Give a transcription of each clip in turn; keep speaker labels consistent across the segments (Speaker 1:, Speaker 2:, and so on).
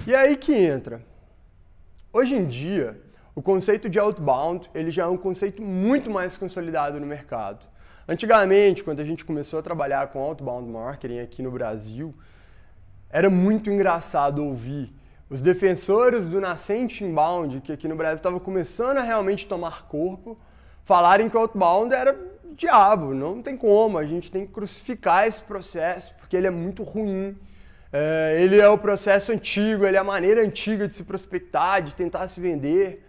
Speaker 1: E é aí que entra. Hoje em dia, o conceito de outbound ele já é um conceito muito mais consolidado no mercado. Antigamente, quando a gente começou a trabalhar com outbound marketing aqui no Brasil, era muito engraçado ouvir os defensores do nascente inbound, que aqui no Brasil estava começando a realmente tomar corpo, falarem que o outbound era diabo, não tem como, a gente tem que crucificar esse processo, porque ele é muito ruim. Ele é o processo antigo, ele é a maneira antiga de se prospectar, de tentar se vender.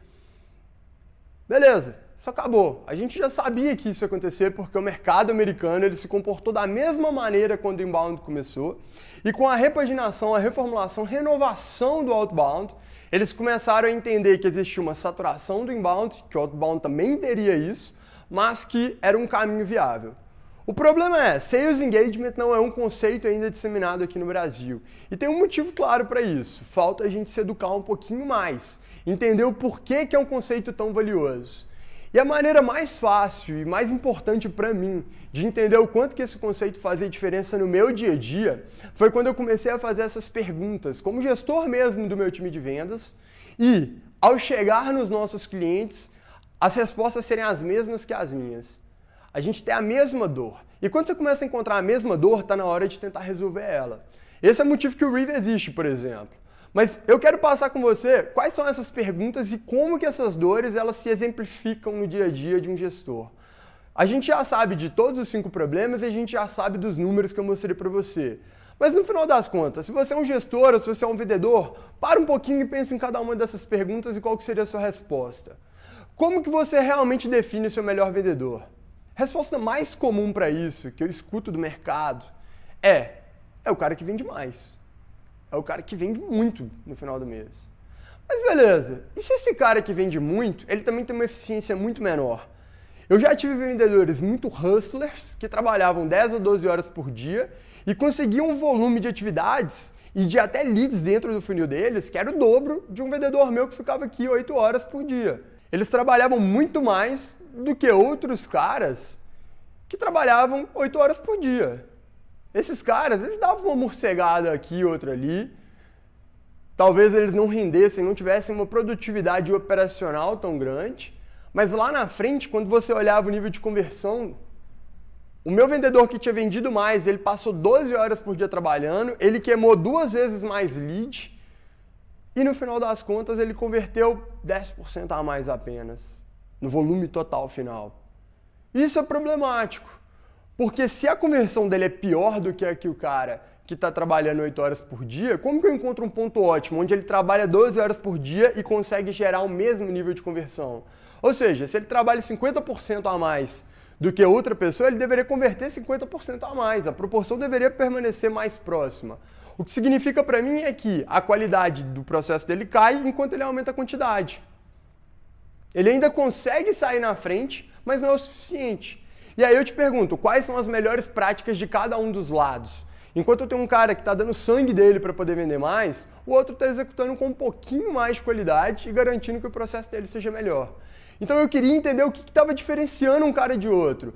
Speaker 1: Beleza, isso acabou. A gente já sabia que isso ia acontecer porque o mercado americano ele se comportou da mesma maneira quando o inbound começou. E com a repaginação, a reformulação, renovação do outbound, eles começaram a entender que existia uma saturação do inbound, que o outbound também teria isso, mas que era um caminho viável. O problema é, Sales Engagement não é um conceito ainda disseminado aqui no Brasil. E tem um motivo claro para isso. Falta a gente se educar um pouquinho mais, entender o porquê que é um conceito tão valioso. E a maneira mais fácil e mais importante para mim de entender o quanto que esse conceito fazia diferença no meu dia a dia foi quando eu comecei a fazer essas perguntas como gestor mesmo do meu time de vendas e, ao chegar nos nossos clientes, as respostas serem as mesmas que as minhas. A gente tem a mesma dor. E quando você começa a encontrar a mesma dor, está na hora de tentar resolver ela. Esse é o motivo que o Reeve existe, por exemplo. Mas eu quero passar com você quais são essas perguntas e como que essas dores elas se exemplificam no dia a dia de um gestor. A gente já sabe de todos os 5 problemas e a gente já sabe dos números que eu mostrei para você. Mas no final das contas, se você é um gestor ou se você é um vendedor, para um pouquinho e pense em cada uma dessas perguntas e qual que seria a sua resposta. Como que você realmente define o seu melhor vendedor? A resposta mais comum para isso, que eu escuto do mercado, é o cara que vende mais. É o cara que vende muito no final do mês. Mas beleza, e se esse cara que vende muito, ele também tem uma eficiência muito menor? Eu já tive vendedores muito hustlers, que trabalhavam 10 a 12 horas por dia e conseguiam um volume de atividades e de até leads dentro do funil deles, que era o dobro de um vendedor meu que ficava aqui 8 horas por dia. Eles trabalhavam muito mais do que outros caras que trabalhavam 8 horas por dia. Esses caras, eles davam uma morcegada aqui e outra ali. Talvez eles não rendessem, não tivessem uma produtividade operacional tão grande. Mas lá na frente, quando você olhava o nível de conversão, o meu vendedor que tinha vendido mais, ele passou 12 horas por dia trabalhando, ele queimou 2 vezes mais lead e no final das contas ele converteu 10% a mais apenas, no volume total final. Isso é problemático, porque se a conversão dele é pior do que a que o cara que está trabalhando 8 horas por dia, como que eu encontro um ponto ótimo, onde ele trabalha 12 horas por dia e consegue gerar o mesmo nível de conversão? Ou seja, se ele trabalha 50% a mais do que outra pessoa, ele deveria converter 50% a mais, a proporção deveria permanecer mais próxima. O que significa para mim é que a qualidade do processo dele cai enquanto ele aumenta a quantidade. Ele ainda consegue sair na frente, mas não é o suficiente. E aí eu te pergunto, quais são as melhores práticas de cada um dos lados? Enquanto eu tenho um cara que está dando sangue dele para poder vender mais, o outro está executando com um pouquinho mais de qualidade e garantindo que o processo dele seja melhor. Então eu queria entender o que estava diferenciando um cara de outro.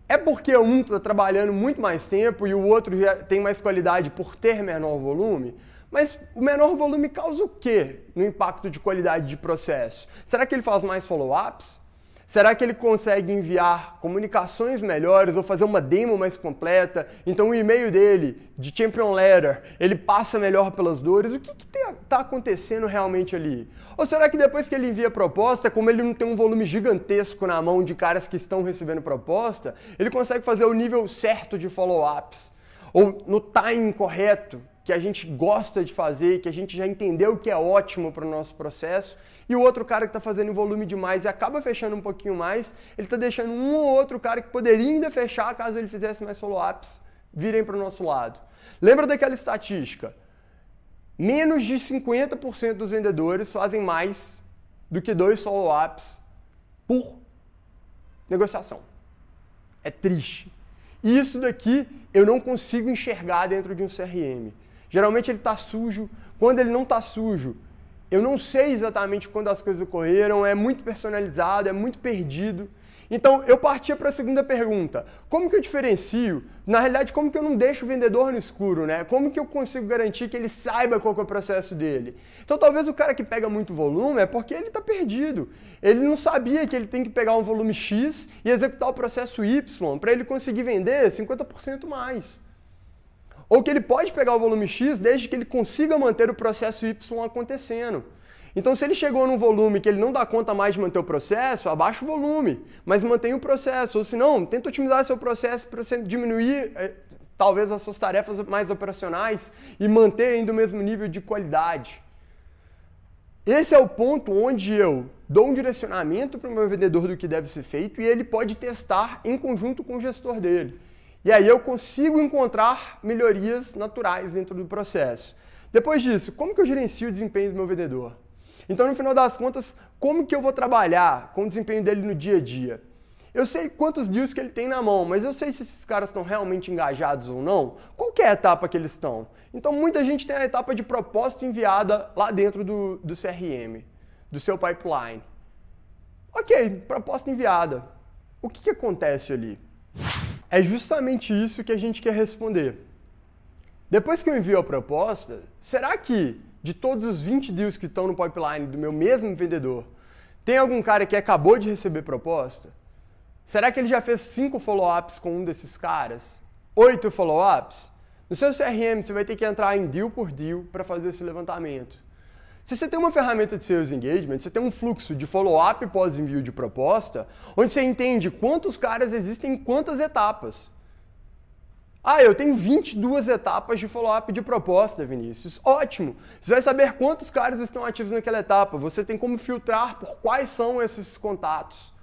Speaker 1: É porque um está trabalhando muito mais tempo e o outro já tem mais qualidade por ter menor volume? Mas o menor volume causa o quê no impacto de qualidade de processo? Será que ele faz mais follow-ups? Será que ele consegue enviar comunicações melhores ou fazer uma demo mais completa? Então o e-mail dele, de Champion Letter, ele passa melhor pelas dores? O que está acontecendo realmente ali? Ou será que depois que ele envia a proposta, como ele não tem um volume gigantesco na mão de caras que estão recebendo proposta, ele consegue fazer o nível certo de follow-ups? Ou no timing correto, que a gente gosta de fazer, que a gente já entendeu que é ótimo para o nosso processo, e o outro cara que está fazendo em volume demais e acaba fechando um pouquinho mais, ele está deixando um ou outro cara que poderia ainda fechar caso ele fizesse mais follow-ups, virem para o nosso lado. Lembra daquela estatística? Menos de 50% dos vendedores fazem mais do que 2 follow-ups por negociação. É triste. E isso daqui eu não consigo enxergar dentro de um CRM. Geralmente ele está sujo. Quando ele não está sujo, eu não sei exatamente quando as coisas ocorreram, é muito personalizado, é muito perdido. Então, eu partia para a segunda pergunta. Como que eu diferencio? Na realidade, como que eu não deixo o vendedor no escuro, né? Como que eu consigo garantir que ele saiba qual que é o processo dele? Então, talvez o cara que pega muito volume é porque ele está perdido. Ele não sabia que ele tem que pegar um volume X e executar o processo Y para ele conseguir vender 50% mais. Ou que ele pode pegar o volume X desde que ele consiga manter o processo Y acontecendo. Então, se ele chegou num volume que ele não dá conta mais de manter o processo, abaixa o volume, mas mantém o processo. Ou se não, tenta otimizar seu processo para você diminuir, talvez, as suas tarefas mais operacionais e manter ainda o mesmo nível de qualidade. Esse é o ponto onde eu dou um direcionamento para o meu vendedor do que deve ser feito e ele pode testar em conjunto com o gestor dele. E aí eu consigo encontrar melhorias naturais dentro do processo. Depois disso, como que eu gerencio o desempenho do meu vendedor? Então, no final das contas, como que eu vou trabalhar com o desempenho dele no dia a dia? Eu sei quantos deals que ele tem na mão, mas eu sei se esses caras estão realmente engajados ou não. Qual que é a etapa que eles estão? Então, muita gente tem a etapa de proposta enviada lá dentro do CRM, do seu pipeline. Ok, proposta enviada. O que acontece ali? É justamente isso que a gente quer responder. Depois que eu envio a proposta, será que de todos os 20 deals que estão no pipeline do meu mesmo vendedor, tem algum cara que acabou de receber proposta? Será que ele já fez 5 follow-ups com um desses caras? 8 follow-ups? No seu CRM, você vai ter que entrar em deal por deal para fazer esse levantamento. Se você tem uma ferramenta de Sales Engagement, você tem um fluxo de follow-up pós-envio de proposta, onde você entende quantos caras existem em quantas etapas. Ah, eu tenho 22 etapas de follow-up de proposta, Vinícius. Ótimo! Você vai saber quantos caras estão ativos naquela etapa. Você tem como filtrar por quais são esses contatos.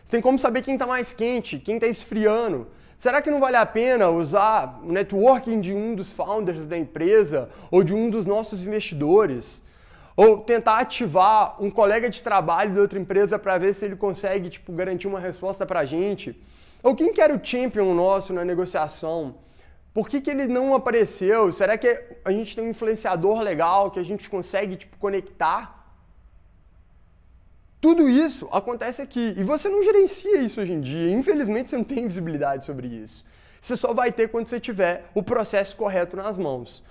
Speaker 1: Você tem como saber quem está mais quente, quem está esfriando. Será que não vale a pena usar o networking de um dos founders da empresa ou de um dos nossos investidores? Ou tentar ativar um colega de trabalho de outra empresa para ver se ele consegue garantir uma resposta para a gente? Ou quem que era o champion nosso na negociação? Por que ele não apareceu? Será que a gente tem um influenciador legal que a gente consegue conectar? Tudo isso acontece aqui. E você não gerencia isso hoje em dia. Infelizmente, você não tem visibilidade sobre isso. Você só vai ter quando você tiver o processo correto nas mãos.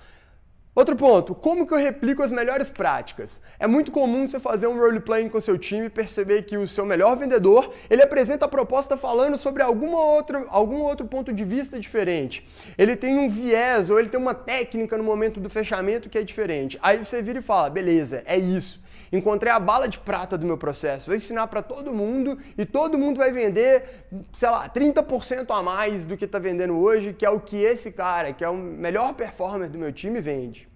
Speaker 1: Outro ponto, como que eu replico as melhores práticas? É muito comum você fazer um role-playing com seu time e perceber que o seu melhor vendedor, ele apresenta a proposta falando sobre algum outro ponto de vista diferente. Ele tem um viés ou ele tem uma técnica no momento do fechamento que é diferente. Aí você vira e fala, beleza, é isso. Encontrei a bala de prata do meu processo, vou ensinar para todo mundo e todo mundo vai vender, 30% a mais do que está vendendo hoje, que é o que esse cara, que é o melhor performer do meu time, vende.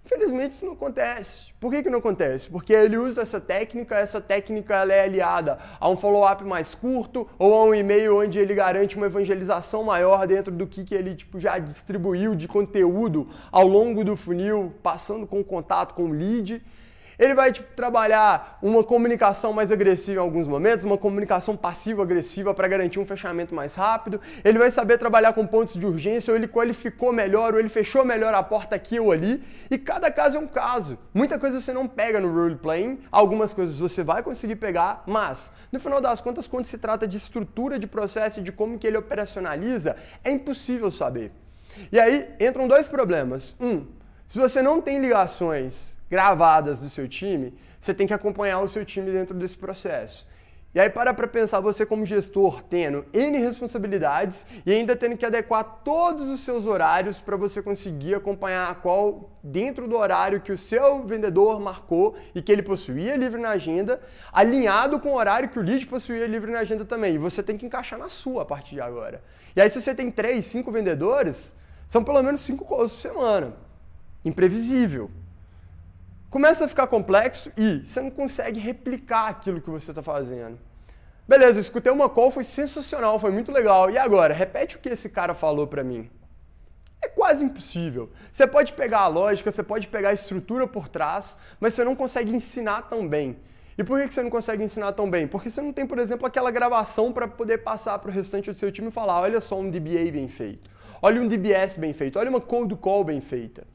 Speaker 1: Infelizmente isso não acontece. Por que não acontece? Porque ele usa essa técnica ela é aliada a um follow-up mais curto ou a um e-mail onde ele garante uma evangelização maior dentro do que ele já distribuiu de conteúdo ao longo do funil, passando com contato com o lead. Ele vai trabalhar uma comunicação mais agressiva em alguns momentos, uma comunicação passiva-agressiva para garantir um fechamento mais rápido. Ele vai saber trabalhar com pontos de urgência, ou ele qualificou melhor, ou ele fechou melhor a porta aqui ou ali. E cada caso é um caso. Muita coisa você não pega no role-playing, algumas coisas você vai conseguir pegar, mas, no final das contas, quando se trata de estrutura de processo e de como que ele operacionaliza, é impossível saber. E aí entram dois problemas. Se você não tem ligações gravadas do seu time, você tem que acompanhar o seu time dentro desse processo. E aí para pensar você como gestor tendo N responsabilidades e ainda tendo que adequar todos os seus horários para você conseguir acompanhar a call dentro do horário que o seu vendedor marcou e que ele possuía livre na agenda, alinhado com o horário que o lead possuía livre na agenda também. E você tem que encaixar na sua a partir de agora. E aí se você tem 3, 5 vendedores, são pelo menos 5 calls por semana. Imprevisível. Começa a ficar complexo e você não consegue replicar aquilo que você está fazendo. Beleza, eu escutei uma call, foi sensacional, foi muito legal. E agora? Repete o que esse cara falou para mim. É quase impossível. Você pode pegar a lógica, você pode pegar a estrutura por trás, mas você não consegue ensinar tão bem. E por que você não consegue ensinar tão bem? Porque você não tem, por exemplo, aquela gravação para poder passar para o restante do seu time e falar, olha só um DBA bem feito, olha um DBS bem feito, olha uma cold call bem feita.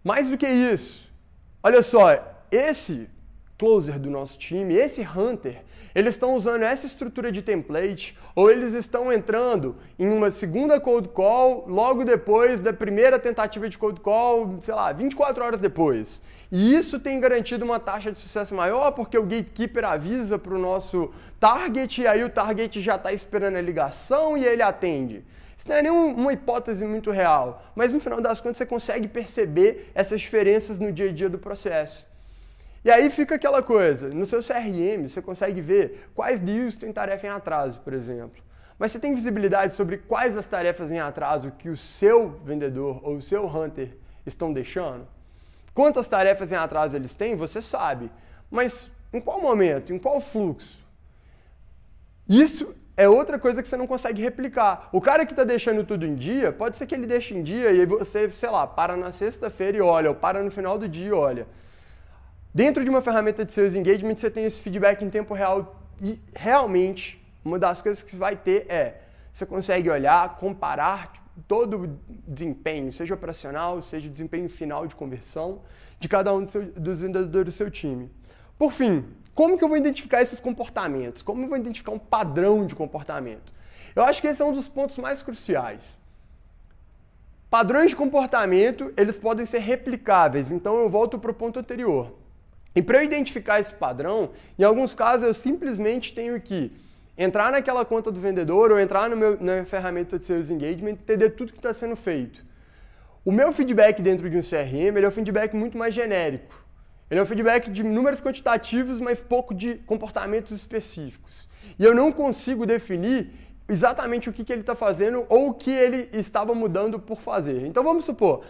Speaker 1: Mais do que isso, olha só, esse closer do nosso time, esse hunter, eles estão usando essa estrutura de template ou eles estão entrando em uma segunda cold call logo depois da primeira tentativa de cold call, sei lá, 24 horas depois. E isso tem garantido uma taxa de sucesso maior porque o gatekeeper avisa para o nosso target e aí o target já está esperando a ligação e ele atende. Isso não é nenhuma hipótese muito real, mas no final das contas você consegue perceber essas diferenças no dia a dia do processo. E aí fica aquela coisa, no seu CRM você consegue ver quais deals têm tarefa em atraso, por exemplo. Mas você tem visibilidade sobre quais as tarefas em atraso que o seu vendedor ou o seu hunter estão deixando? Quantas tarefas em atraso eles têm, você sabe. Mas em qual momento, em qual fluxo? Isso é outra coisa que você não consegue replicar. O cara que está deixando tudo em dia, pode ser que ele deixe em dia e aí você, sei lá, para na sexta-feira e olha, ou para no final do dia e olha. Dentro de uma ferramenta de Sales Engagement, você tem esse feedback em tempo real e realmente uma das coisas que você vai ter é, você consegue olhar, comparar todo o desempenho, seja operacional, seja o desempenho final de conversão de cada um dos vendedores do seu time. Por fim, como que eu vou identificar esses comportamentos? Como eu vou identificar um padrão de comportamento? Eu acho que esse é um dos pontos mais cruciais. Padrões de comportamento, eles podem ser replicáveis, então eu volto para o ponto anterior. E para eu identificar esse padrão, em alguns casos eu simplesmente tenho que entrar naquela conta do vendedor ou entrar na minha ferramenta de Sales Engagement e entender tudo que está sendo feito. O meu feedback dentro de um CRM ele é um feedback muito mais genérico. Ele é um feedback de números quantitativos, mas pouco de comportamentos específicos. E eu não consigo definir exatamente o que ele está fazendo ou o que ele estava mudando por fazer. Então vamos supor,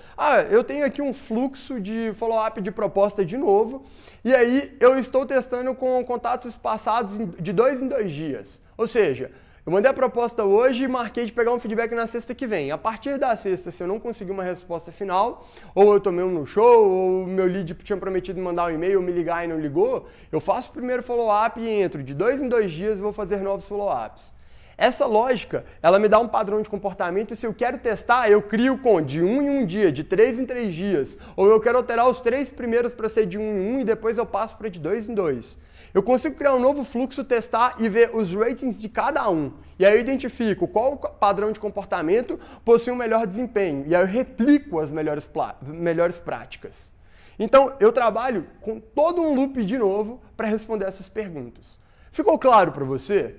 Speaker 1: eu tenho aqui um fluxo de follow-up de proposta de novo, e aí eu estou testando com contatos espaçados de 2 em 2 dias. Ou seja, eu mandei a proposta hoje e marquei de pegar um feedback na sexta que vem. A partir da sexta, se eu não conseguir uma resposta final, ou eu tomei um no-show, ou o meu lead tinha prometido mandar um e-mail, ou me ligar e não ligou, eu faço o primeiro follow-up e entro de 2 em 2 dias e vou fazer novos follow-ups. Essa lógica, ela me dá um padrão de comportamento e se eu quero testar, eu crio de 1 em 1 dia, de 3 em 3 dias. Ou eu quero alterar os 3 primeiros para ser de 1 em 1 e depois eu passo para de 2 em 2. Eu consigo criar um novo fluxo, testar e ver os ratings de cada um. E aí eu identifico qual padrão de comportamento possui um melhor desempenho. E aí eu replico as melhores práticas. Então, eu trabalho com todo um loop de novo para responder essas perguntas. Ficou claro para você?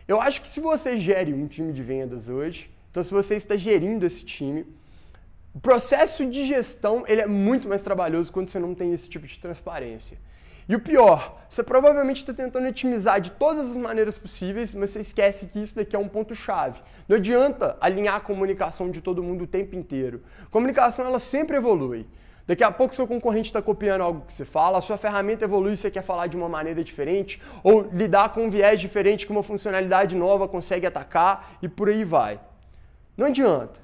Speaker 1: Eu acho que se você gere um time de vendas hoje, então se você está gerindo esse time, o processo de gestão ele é muito mais trabalhoso quando você não tem esse tipo de transparência. E o pior, você provavelmente está tentando otimizar de todas as maneiras possíveis, mas você esquece que isso daqui é um ponto-chave. Não adianta alinhar a comunicação de todo mundo o tempo inteiro. A comunicação ela sempre evolui. Daqui a pouco seu concorrente está copiando algo que você fala, a sua ferramenta evolui e você quer falar de uma maneira diferente, ou lidar com um viés diferente que uma funcionalidade nova consegue atacar e por aí vai. Não adianta.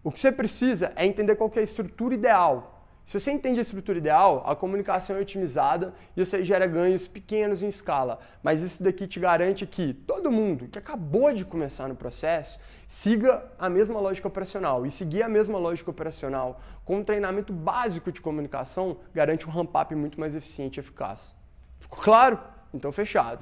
Speaker 1: O que você precisa é entender qual que é a estrutura ideal. Se você entende a estrutura ideal, a comunicação é otimizada e você gera ganhos pequenos em escala. Mas isso daqui te garante que todo mundo que acabou de começar no processo siga a mesma lógica operacional. E seguir a mesma lógica operacional com um treinamento básico de comunicação garante um ramp-up muito mais eficiente e eficaz. Ficou claro? Então fechado.